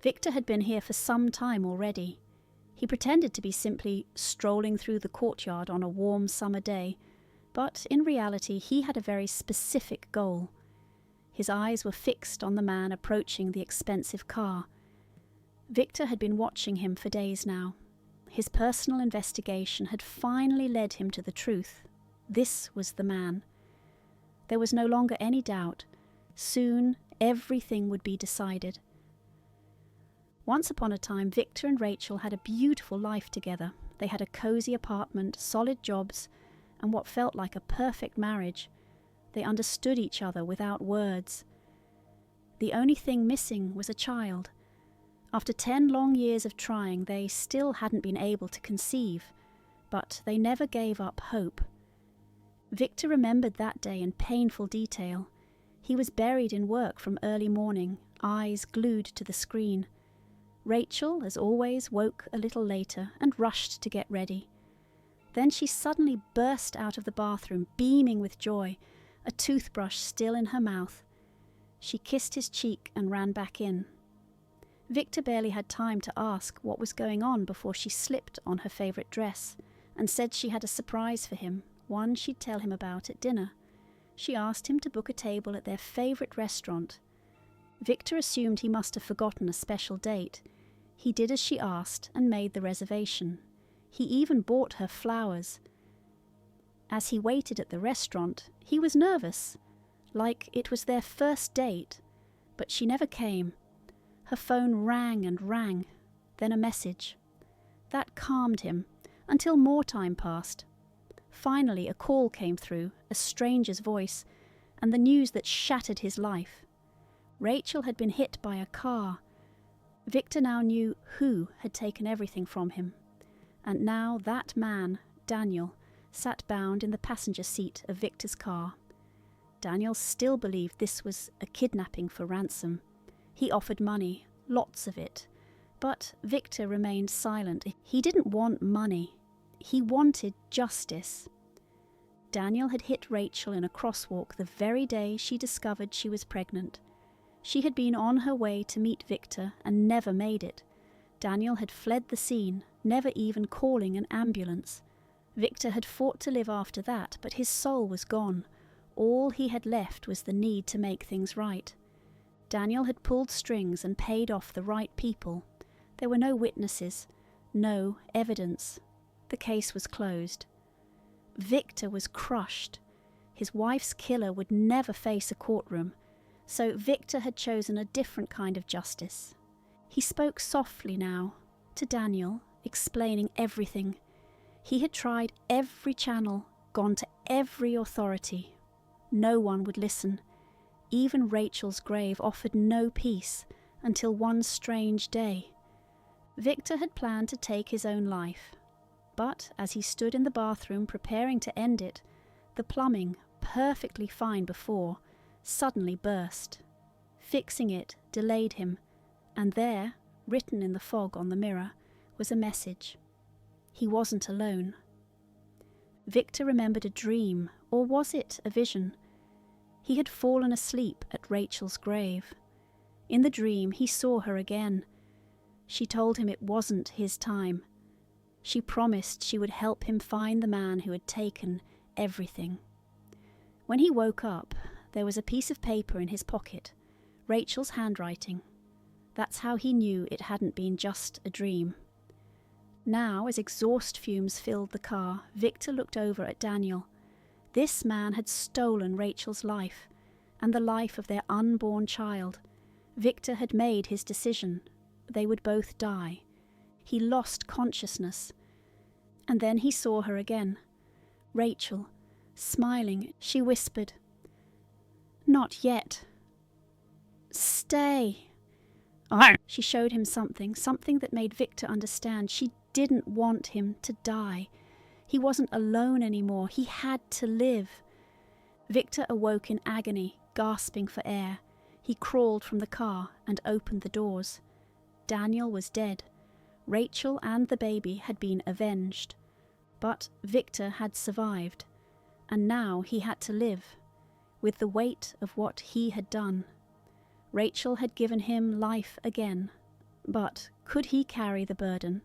Victor had been here for some time already. He pretended to be simply strolling through the courtyard on a warm summer day, but in reality he had a very specific goal. His eyes were fixed on the man approaching the expensive car. Victor had been watching him for days now. His personal investigation had finally led him to the truth. This was the man. There was no longer any doubt. Soon everything would be decided. Once upon a time, Victor and Rachel had a beautiful life together. They had a cozy apartment, solid jobs, and what felt like a perfect marriage. They understood each other without words. The only thing missing was a child. After 10 long years of trying, they still hadn't been able to conceive, but they never gave up hope. Victor remembered that day in painful detail. He was buried in work from early morning, eyes glued to the screen. Rachel, as always, woke a little later and rushed to get ready. Then she suddenly burst out of the bathroom, beaming with joy, a toothbrush still in her mouth. She kissed his cheek and ran back in. Victor barely had time to ask what was going on before she slipped on her favourite dress and said she had a surprise for him, one she'd tell him about at dinner. She asked him to book a table at their favourite restaurant. Victor assumed he must have forgotten a special date. He did as she asked and made the reservation. He even bought her flowers. As he waited at the restaurant, he was nervous, like it was their first date, but she never came. Her phone rang and rang, then a message. That calmed him, until more time passed. Finally, a call came through, a stranger's voice, and the news that shattered his life. Rachel had been hit by a car. Victor now knew who had taken everything from him. And now that man, Daniel, sat bound in the passenger seat of Victor's car. Daniel still believed this was a kidnapping for ransom. He offered money, lots of it. But Victor remained silent. He didn't want money. He wanted justice. Daniel had hit Rachel in a crosswalk the very day she discovered she was pregnant. She had been on her way to meet Victor and never made it. Daniel had fled the scene, never even calling an ambulance. Victor had fought to live after that, but his soul was gone. All he had left was the need to make things right. Daniel had pulled strings and paid off the right people. There were no witnesses, no evidence. The case was closed. Victor was crushed. His wife's killer would never face a courtroom, so Victor had chosen a different kind of justice. He spoke softly now to Daniel, explaining everything. He had tried every channel, gone to every authority. No one would listen. Even Rachel's grave offered no peace until one strange day. Victor had planned to take his own life, but as he stood in the bathroom preparing to end it, the plumbing, perfectly fine before, suddenly burst. Fixing it delayed him, and there, written in the fog on the mirror, was a message. He wasn't alone. Victor remembered a dream, or was it a vision? He had fallen asleep at Rachel's grave. In the dream he saw her again. She told him it wasn't his time. She promised she would help him find the man who had taken everything. When he woke up, there was a piece of paper in his pocket, Rachel's handwriting. That's how he knew it hadn't been just a dream. Now, as exhaust fumes filled the car, Victor looked over at Daniel. This man had stolen Rachel's life, and the life of their unborn child. Victor had made his decision. They would both die. He lost consciousness. And then he saw her again. Rachel, smiling, she whispered, "Not yet. Stay." She showed him something that made Victor understand she didn't want him to die. He wasn't alone anymore. He had to live. Victor awoke in agony, gasping for air. He crawled from the car and opened the doors. Daniel was dead. Rachel and the baby had been avenged. But Victor had survived. And now he had to live, with the weight of what he had done. Rachel had given him life again, But could he carry the burden?